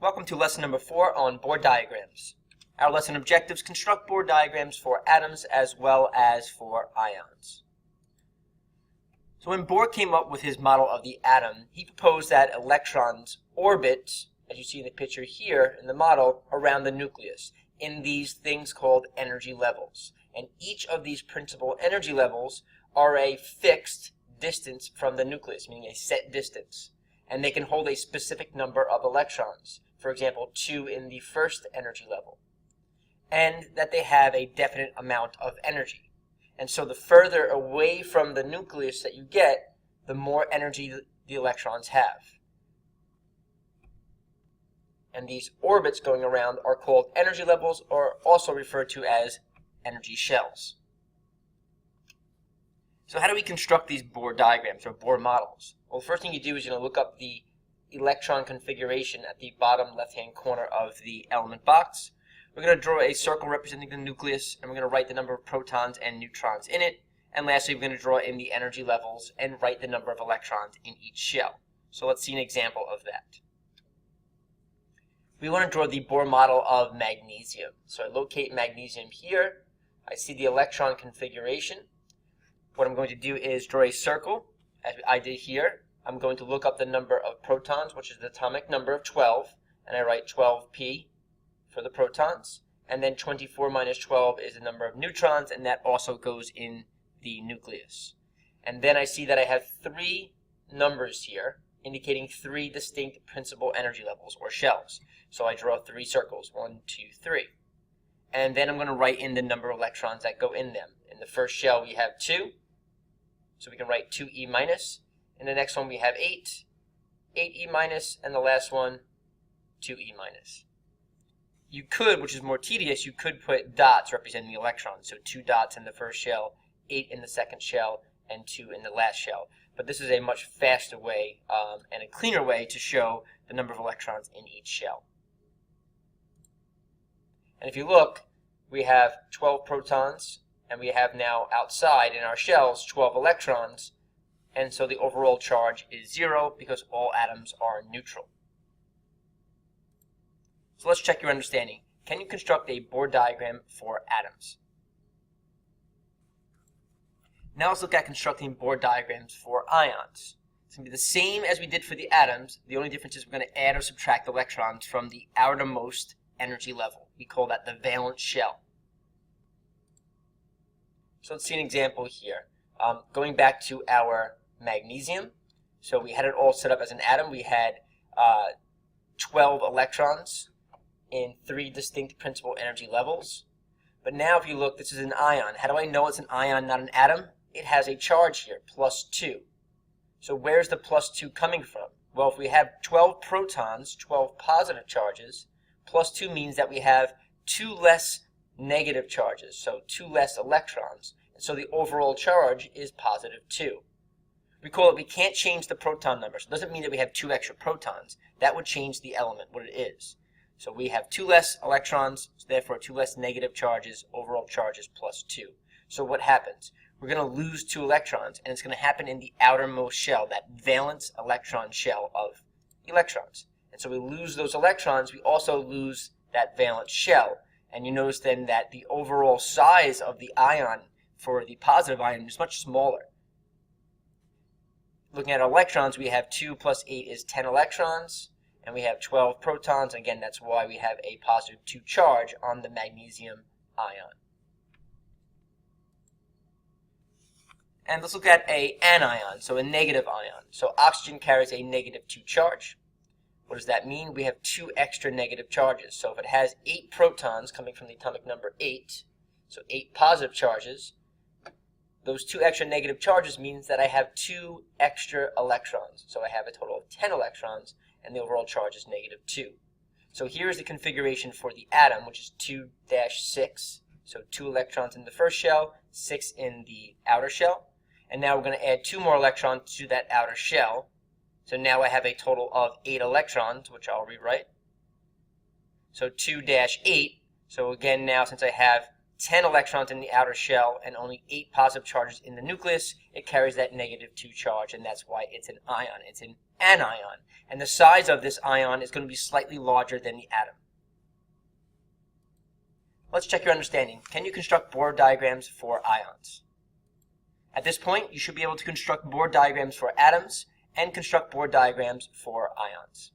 Welcome to lesson number 4 on Bohr diagrams. Our lesson objectives: construct Bohr diagrams for atoms as well as for ions. So when Bohr came up with his model of the atom, he proposed that electrons orbit, as you see in the picture here in the model, around the nucleus in these things called energy levels. And each of these principal energy levels are a fixed distance from the nucleus, meaning a set distance. And they can hold a specific number of electrons, for example 2 in the first energy level, and that they have a definite amount of energy. And so the further away from the nucleus that you get, the more energy the electrons have. And these orbits going around are called energy levels, or also referred to as energy shells. So how do we construct these Bohr diagrams or Bohr models? Well, the first thing you do is you're going to look up the electron configuration at the bottom left-hand corner of the element box. We're going to draw a circle representing the nucleus, and we're going to write the number of protons and neutrons in it. And lastly, we're going to draw in the energy levels and write the number of electrons in each shell. So let's see an example of that. We want to draw the Bohr model of magnesium. So I locate magnesium here. I see the electron configuration. What I'm going to do is draw a circle, as I did here. I'm going to look up the number of protons, which is the atomic number of 12, and I write 12p for the protons. And then 24 minus 12 is the number of neutrons, and that also goes in the nucleus. And then I see that I have 3 numbers here, indicating 3 distinct principal energy levels, or shells. So I draw 3 circles, 1, 2, 3. And then I'm going to write in the number of electrons that go in them. In the first shell we have 2, so we can write 2e minus. In the next one we have 8, 8e minus, and the last one 2e minus. You could, which is more tedious, you could put dots representing the electrons. So 2 dots in the first shell, 8 in the second shell, and 2 in the last shell. But this is a much faster way and a cleaner way to show the number of electrons in each shell. And if you look, we have 12 protons, and we have now outside in our shells 12 electrons, and so the overall charge is 0 because all atoms are neutral. So let's check your understanding. Can you construct a Bohr diagram for atoms? Now let's look at constructing Bohr diagrams for ions. It's going to be the same as we did for the atoms. The only difference is we're going to add or subtract electrons from the outermost energy level. We call that the valence shell. So let's see an example here. Going back to our magnesium, so we had it all set up as an atom. We had 12 electrons in 3 distinct principal energy levels. But now if you look, this is an ion. How do I know it's an ion, not an atom? It has a charge here, +2. So where's the +2 coming from? Well, if we have 12 protons, 12 positive charges, +2 means that we have 2 less negative charges, so 2 less electrons. And so the overall charge is +2. Recall that we can't change the proton number, so it doesn't mean that we have 2 extra protons. That would change the element, what it is. So we have 2 less electrons, so therefore 2 less negative charges, overall charge is +2. So what happens? We're going to lose 2 electrons, and it's going to happen in the outermost shell, that valence electron shell of electrons. And so we lose those electrons, we also lose that valence shell. And you notice then that the overall size of the ion for the positive ion is much smaller. Looking at electrons, we have 2 plus 8 is 10 electrons, and we have 12 protons. Again, that's why we have a +2 charge on the magnesium ion. And let's look at an anion, so a negative ion. So oxygen carries a -2 charge. What does that mean? We have 2 extra negative charges. So if it has 8 protons coming from the atomic number 8, so 8 positive charges, those 2 extra negative charges means that I have 2 extra electrons. So I have a total of 10 electrons, and the overall charge is -2. So here's the configuration for the atom, which is 2-6. So 2 electrons in the first shell, 6 in the outer shell. And now we're going to add 2 more electrons to that outer shell. So now I have a total of 8 electrons, which I'll rewrite. So 2-8. So again, now since I have 10 electrons in the outer shell and only 8 positive charges in the nucleus, it carries that -2 charge, and that's why it's an ion. It's an anion. And the size of this ion is going to be slightly larger than the atom. Let's check your understanding. Can you construct Bohr diagrams for ions? At this point, you should be able to construct Bohr diagrams for atoms and construct Bohr diagrams for ions.